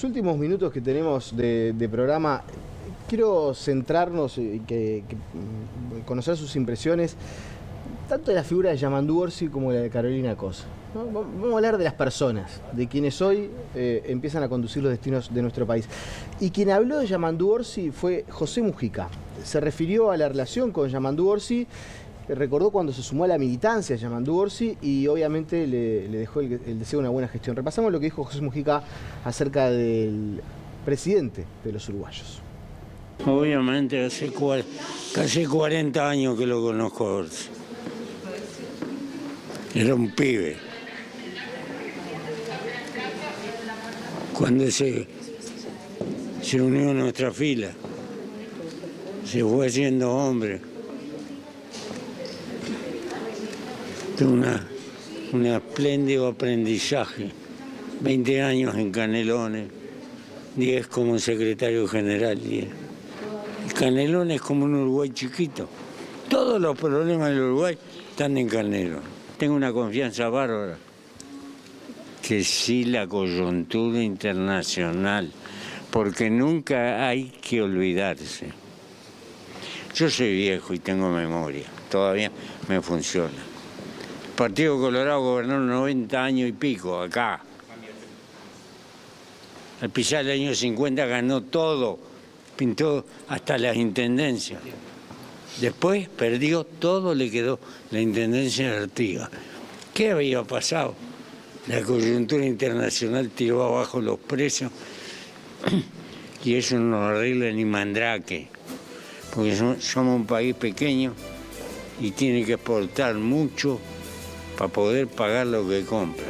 los últimos minutos que tenemos de programa, quiero centrarnos y conocer sus impresiones, tanto de la figura de Yamandú Orsi como la de Carolina Cose, ¿no? Vamos a hablar de las personas, de quienes hoy empiezan a conducir los destinos de nuestro país. Y quien habló de Yamandú Orsi fue José Mujica. Se refirió a la relación con Yamandú Orsi, recordó cuando se sumó a la militancia Yamandú Orsi y obviamente le dejó el deseo de una buena gestión. Repasamos lo que dijo José Mujica acerca del presidente de los uruguayos. Obviamente hace casi 40 años que lo conozco a Orsi. Era un pibe. Cuando se unió a nuestra fila, se fue haciendo hombre. Tuve un espléndido aprendizaje, 20 años en Canelones, 10 como secretario general. Canelones es como un Uruguay chiquito. Todos los problemas del Uruguay están en Canelones. Tengo una confianza bárbara. Que sí, la coyuntura internacional, porque nunca hay que olvidarse. Yo soy viejo y tengo memoria, todavía me funciona. El Partido Colorado gobernó 90 años y pico acá. Al pisar el año 50 ganó todo, pintó hasta las intendencias. Después perdió todo, le quedó la intendencia de Artigas. ¿Qué había pasado? La coyuntura internacional tiró abajo los precios y eso no arregla ni mandrake, porque somos un país pequeño y tiene que exportar mucho para poder pagar lo que compra.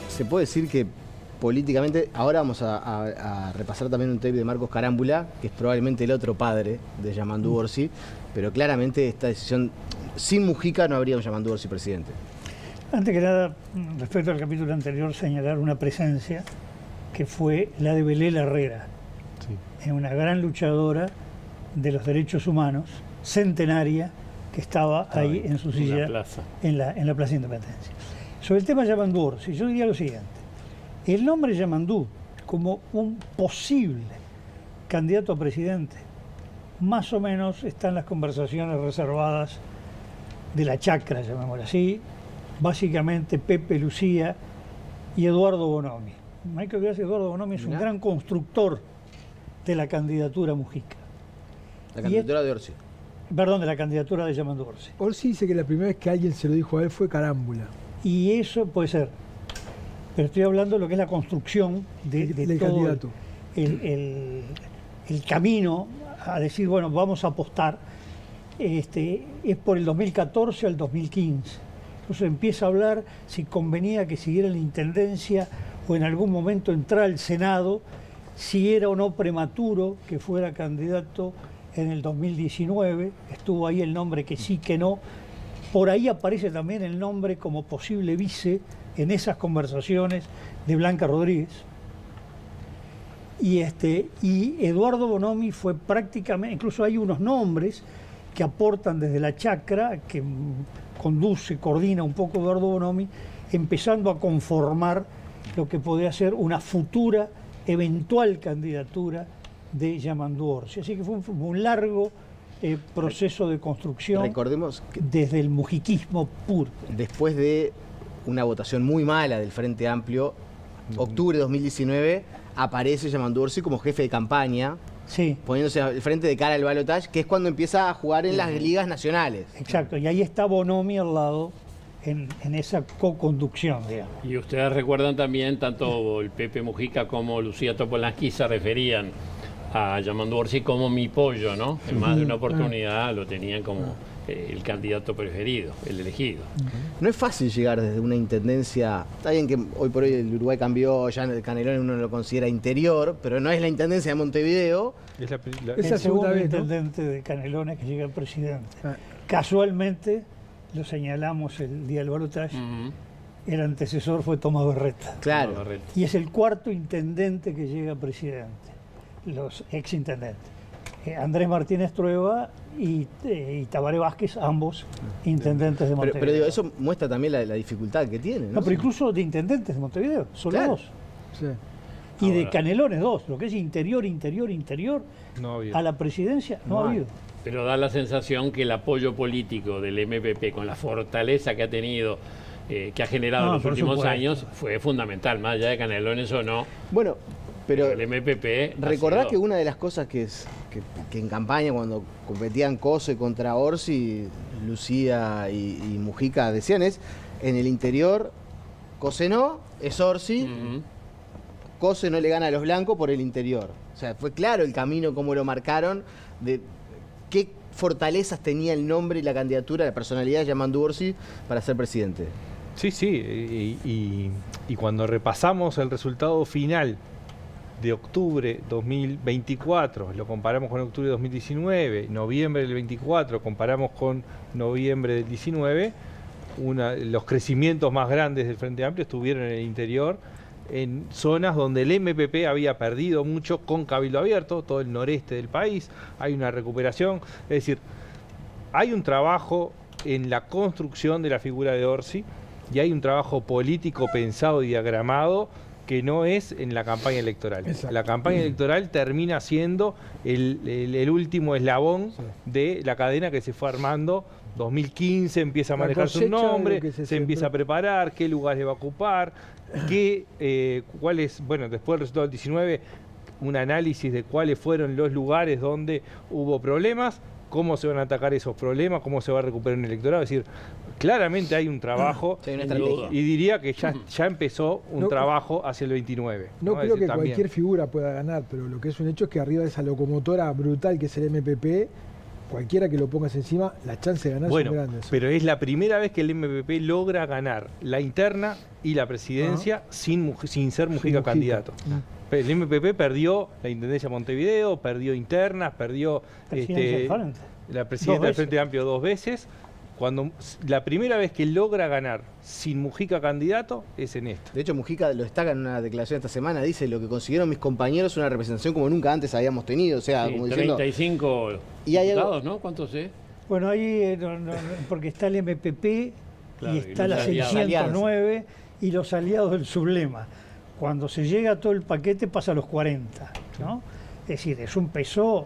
Se puede decir que políticamente, ahora vamos a repasar también un tape de Marcos Carámbula, que es probablemente el otro padre de Yamandú Orsi, pero claramente esta decisión, sin Mujica no habría un Yamandú Orsi presidente. Antes que nada, respecto al capítulo anterior, señalar una presencia que fue la de Belela Herrera. Sí. Es una gran luchadora de los derechos humanos, centenaria, que estaba ahí en su silla, en la Plaza de Independencia. Sobre el tema Yamandú Orsi, yo diría lo siguiente. El nombre Yamandú como un posible candidato a presidente, más o menos están las conversaciones reservadas de la chacra, llamémoslo así, básicamente Pepe Lucía y Eduardo Bonomi. No hay que olvidarse que Eduardo Bonomi es un gran constructor de la candidatura Mujica. La candidatura de Orsi. Perdón, de la candidatura de Yamandú Orsi. Orsi dice que la primera vez que alguien se lo dijo a él fue Carámbula. Y eso puede ser. Pero estoy hablando de lo que es la construcción de todo candidato. El camino a decir, bueno, vamos a apostar. Es por el 2014 al 2015. Entonces empieza a hablar si convenía que siguiera la intendencia o en algún momento entrar al Senado, si era o no prematuro que fuera candidato en el 2019. Estuvo ahí el nombre que sí, que no. Por ahí aparece también el nombre como posible vice en esas conversaciones de Blanca Rodríguez. Y Eduardo Bonomi fue prácticamente, incluso hay unos nombres que aportan desde la chacra, que conduce, coordina un poco Eduardo Bonomi, empezando a conformar lo que podría ser una futura eventual candidatura de Yamandú Orsi. Así que fue un largo proceso de construcción. Recordemos que desde el mujiquismo puro. Después de una votación muy mala del Frente Amplio, octubre de 2019, aparece Yamandú Orsi como jefe de campaña, sí, poniéndose al frente de cara al balotaje, que es cuando empieza a jugar en las ligas nacionales. Exacto, y ahí está Bonomi al lado en esa co-conducción, digamos. Y ustedes recuerdan también, tanto el Pepe Mujica como Lucía Topolansky se referían a Yamandú Orsi como mi pollo, ¿no? En más de una oportunidad lo tenían como el candidato preferido, el elegido. No es fácil llegar desde una intendencia. Está bien que hoy por hoy el Uruguay cambió, ya en el Canelones uno lo considera interior, pero no es la intendencia de Montevideo. Es el segundo intendente de Canelones que llega al presidente. Casualmente, lo señalamos el día del balotaje, el antecesor fue Tomás Berreta. Claro. Y es el cuarto intendente que llega a presidente, los exintendentes. Andrés Martínez Trueba y Tabaré Vázquez, ambos intendentes de Montevideo. Pero digo, eso muestra también la dificultad que tiene, ¿no? No, pero incluso de intendentes de Montevideo, solo Claro. 2. Sí. Y de Ahora. Canelones 2, lo que es interior, No ha habido. a la presidencia no ha habido. Pero da la sensación que el apoyo político del MPP, con la fortaleza que ha tenido, que ha generado en los por últimos supuesto. años, fue fundamental, más allá de Canelones o no. Bueno, pero El MPP. ha recordá sido- que una de las cosas que en campaña, cuando competían Cose contra Orsi, Lucía y Mujica decían es, en el interior, Cose no, es Orsi, Ujú. Cose no le gana a los blancos por el interior. O sea, fue claro el camino, cómo lo marcaron, de qué fortalezas tenía el nombre y la candidatura, la personalidad de Yamandu Orsi para ser presidente. Sí, sí, y cuando repasamos el resultado final de octubre 2024, lo comparamos con octubre de 2019, noviembre del 24, comparamos con noviembre del 19, los crecimientos más grandes del Frente Amplio estuvieron en el interior, en zonas donde el MPP había perdido mucho con Cabildo Abierto, todo el noreste del país, hay una recuperación, es decir, hay un trabajo en la construcción de la figura de Orsi y hay un trabajo político pensado y diagramado que no es en la campaña electoral. Exacto. La campaña electoral termina siendo el último eslabón de la cadena que se fue armando. 2015 empieza a La manejarse un cosecha de lo nombre, que se se empieza a sembró. preparar, qué lugares va a ocupar, cuál es, bueno, después del resultado del 19, un análisis de cuáles fueron los lugares donde hubo problemas, cómo se van a atacar esos problemas, cómo se va a recuperar un electorado. Es decir, claramente hay un trabajo Sí, hay una Sin estrategia. duda. y diría que ya empezó un No- trabajo hacia el 29. No Es creo decir, que también. cualquier figura pueda ganar, pero lo que es un hecho es que arriba de esa locomotora brutal que es el MPP, cualquiera que lo pongas encima, las chances de ganar Bueno, son grandes. pero es la primera vez que el MPP logra ganar la interna y la presidencia sin ser Mujica candidato. El MPP perdió la Intendencia de Montevideo, perdió internas, perdió Presidencia del Frente. la presidenta del veces. Frente Amplio 2 veces. Cuando la primera vez que logra ganar sin Mujica candidato es en esta. De hecho, Mujica lo destaca en una declaración esta semana, dice, lo que consiguieron mis compañeros es una representación como nunca antes habíamos tenido, o sea, Sí, como diciendo... 35 Y hay algo- diputados, ¿no? ¿Cuántos es? Bueno, ahí porque está el MPP Claro, y y está los la aliados. 609 y los aliados del sublema. Cuando se llega a todo el paquete pasa a los 40, ¿no? Es decir, es un peso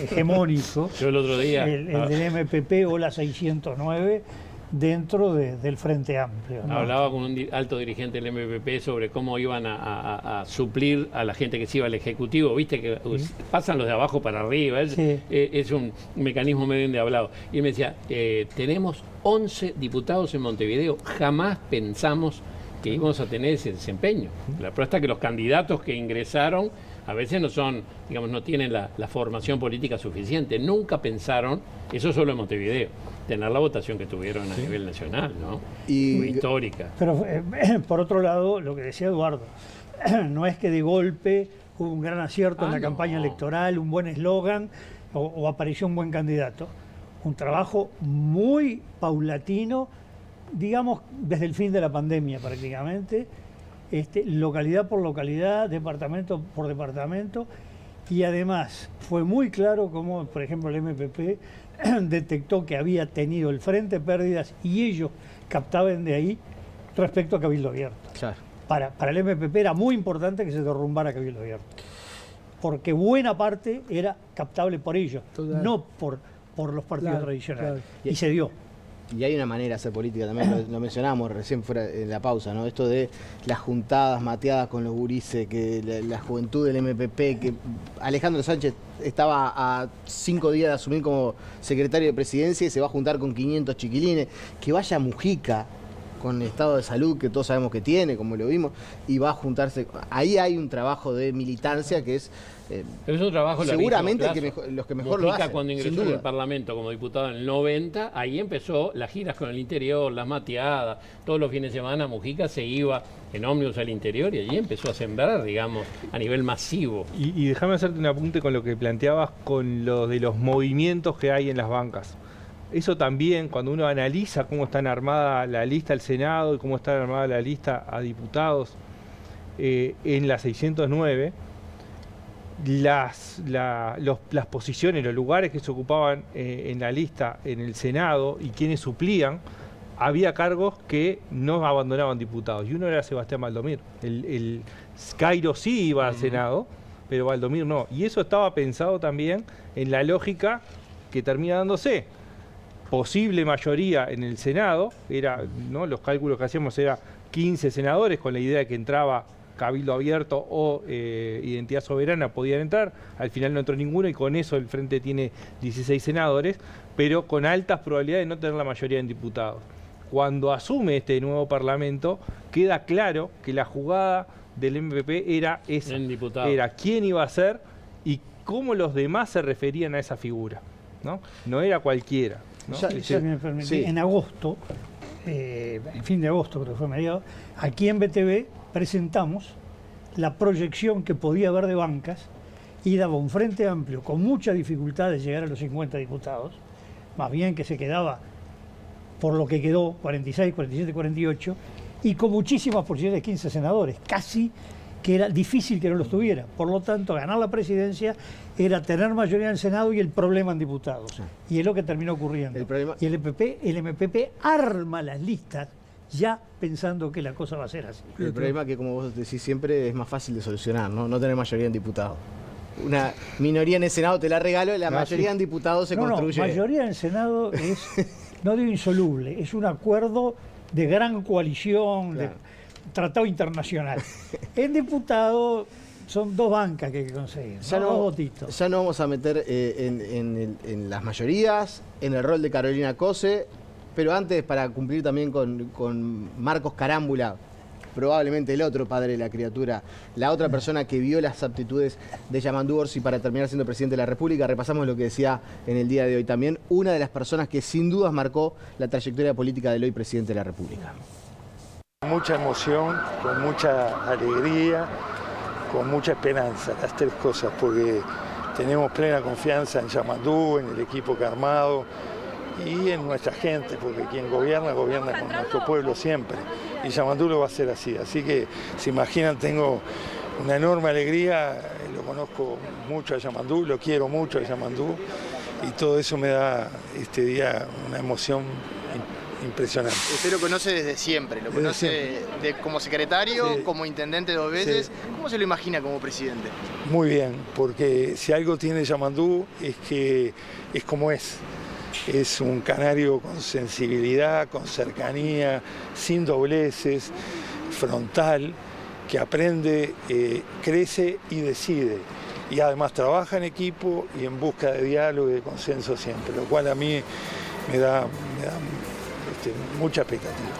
hegemónico Yo el otro día. el del MPP o la 609 dentro del Frente Amplio, ¿no? Hablaba con un alto dirigente del MPP sobre cómo iban a suplir a la gente que se iba al Ejecutivo. Viste que pasan los de abajo para arriba, Sí. es un mecanismo medio endiablado. Y me decía, tenemos 11 diputados en Montevideo, jamás pensamos que íbamos a tener ese desempeño. La prueba está que los candidatos que ingresaron a veces no son, digamos, no tienen la formación política suficiente. Nunca pensaron, eso solo en Montevideo, tener la votación que tuvieron a nivel nacional, ¿no? Y- Fue histórica. Pero por otro lado, lo que decía Eduardo, no es que de golpe hubo un gran acierto en la No. campaña electoral, un buen eslogan o apareció un buen candidato. Un trabajo muy paulatino, digamos, desde el fin de la pandemia prácticamente, localidad por localidad, departamento por departamento, y además fue muy claro cómo, por ejemplo, el MPP detectó que había tenido el frente pérdidas y ellos captaban de ahí respecto a Cabildo Abierto. Claro. Para el MPP era muy importante que se derrumbara Cabildo Abierto, porque buena parte era captable por ellos, Total. no por los partidos Claro, tradicionales. claro. Y se dio. Y hay una manera de hacer política también, lo mencionábamos recién fuera en la pausa, ¿no? Esto de las juntadas mateadas con los gurises, que la juventud del MPP, que Alejandro Sánchez estaba a 5 días de asumir como secretario de presidencia y se va a juntar con 500 chiquilines, que vaya Mujica con el estado de salud que todos sabemos que tiene, como lo vimos, y va a juntarse. Ahí hay un trabajo de militancia que es... Pero es un trabajo seguramente larguísimo, los que mejor lo Mujica, hacen, cuando sin ingresó en duda. el Parlamento como diputado en el 90, ahí empezó las giras con el interior, las mateadas, todos los fines de semana Mujica se iba en ómnibus al interior y allí empezó a sembrar, digamos, a nivel masivo. Y déjame hacerte un apunte con lo que planteabas con lo de los movimientos que hay en las bancas. Eso también, cuando uno analiza cómo está armada la lista al Senado y cómo está armada la lista a diputados en la 609, las posiciones, los lugares que se ocupaban en la lista en el Senado y quienes suplían, había cargos que no abandonaban diputados, y uno era Sebastián Baldomir. El Cairo sí iba al Senado, pero Baldomir no. Y eso estaba pensado también en la lógica que termina dándose. Posible mayoría en el Senado, ¿no? Los cálculos que hacíamos era 15 senadores, con la idea de que entraba Cabildo Abierto o Identidad Soberana podían entrar. Al final no entró ninguno y con eso el Frente tiene 16 senadores, pero con altas probabilidades de no tener la mayoría en diputados. Cuando asume este nuevo Parlamento, queda claro que la jugada del MPP era esa, era quién iba a ser y cómo los demás se referían a esa figura, ¿no? No era cualquiera, ¿no? Sí. En agosto, en fin de agosto, creo que fue mediado, aquí en BTV presentamos la proyección que podía haber de bancas y daba un Frente Amplio con mucha dificultad de llegar a los 50 diputados, más bien que se quedaba por lo que quedó, 46, 47, 48, y con muchísimas posibilidades de 15 senadores, casi que era difícil que no los tuviera. Por lo tanto, ganar la presidencia era tener mayoría en el Senado y el problema en diputados. Sí. Y es lo que terminó ocurriendo. Y el MPP arma las listas ya pensando que la cosa va a ser así. El problema que, como vos decís siempre, es más fácil de solucionar, ¿no? No tener mayoría en diputados. Una minoría en el Senado te la regalo, la mayoría en diputados se construye. No, mayoría en el Senado es, no digo insoluble, es un acuerdo de gran coalición, de tratado internacional. En diputado son dos bancas que hay que conseguir, dos votitos. Ya no vamos a meter en las mayorías, en el rol de Carolina Cose, pero antes, para cumplir también con Marcos Carámbula, probablemente el otro padre de la criatura, la otra persona que vio las aptitudes de Yamandu Orsi para terminar siendo presidente de la República, repasamos lo que decía en el día de hoy también, una de las personas que sin dudas marcó la trayectoria política del hoy presidente de la República. Mucha emoción, con mucha alegría, con mucha esperanza, las tres cosas, porque tenemos plena confianza en Yamandu, en el equipo que ha armado y en nuestra gente, porque quien gobierna, gobierna con nuestro pueblo siempre. Y Yamandu lo va a hacer así. Así que, se imaginan, tengo una enorme alegría, lo conozco mucho a Yamandu, lo quiero mucho a Yamandu, y todo eso me da este día una emoción impresionante. Usted lo conoce desde siempre, lo conoce como secretario, sí, como intendente 2 veces. Sí. ¿Cómo se lo imagina como presidente? Muy bien, porque si algo tiene Yamandu es que es como es. Es un canario con sensibilidad, con cercanía, sin dobleces, frontal, que aprende, crece y decide. Y además trabaja en equipo y en busca de diálogo y de consenso siempre, lo cual a mí me da mucha expectativa.